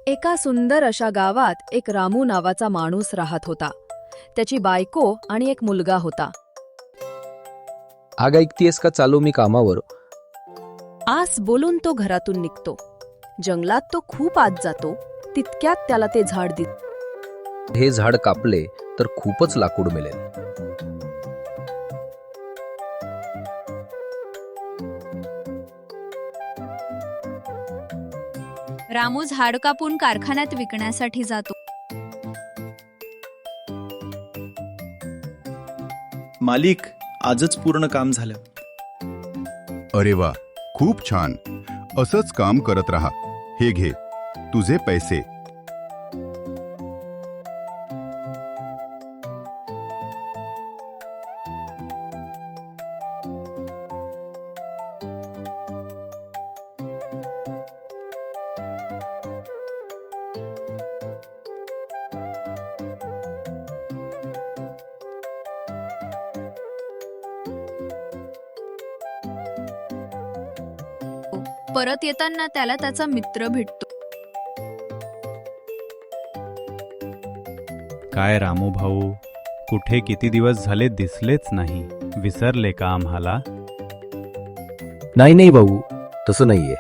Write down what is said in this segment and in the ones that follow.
एका सुंदर अशा गावात एक रामू नावाचा माणूस राहत होता. त्याची बायको आणि एक मुलगा होता. आग ऐकतीयस का, चालू मी कामावर. आस बोलून तो घरातून निघतो. जंगलात तो खूप आत जातो. तितक्यात त्याला ते झाड दिसते. हे झाड कापले तर खूपच लाकूड मिळेल. रामू झाड कापून कारखान्यात विकण्यासाठी जातो. मालिक, आजच पूर्ण काम झालं. अरे वा, खूप छान. असंच काम करत राहा. हे घे तुझे पैसे. परत येताना त्याला त्याचा मित्र भेटतो. काय रामू भाऊ, कुठे किती दिवस झाले दिसलेच नाही. विसरले का आम्हाला? नाही भाऊ, तसं नाहीये.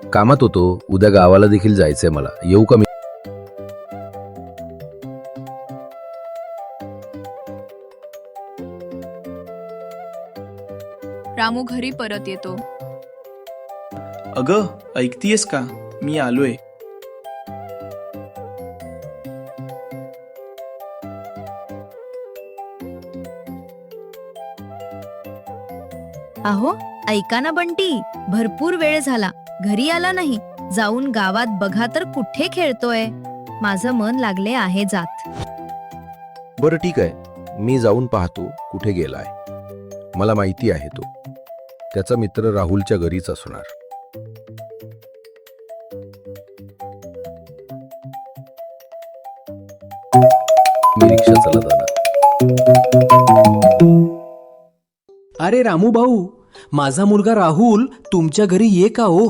कामात होतो. उद्या गावाला देखील जायचंय मला. येऊ का मी? रामू घरी परत येतो. अगं, ऐकतीयस का, मी आलोय. अहो, ऐका ना बंटी, भरपूर वेळ झाला, घरी आला नाही. जाऊन गावात बघा तर कुठे खेळतोय. माझं मन लागले आहे जात. बरं ठीक आहे, मी जाऊन पाहतो कुठे गेलाय. मला माहिती आहे तो. त्याचा मित्र राहुलच्या घरीच असणार. मी रिक्षा चालत आला. अरे रामू भाऊ, माझा मुलगा राहुल तुमच्या घरी ये का हो?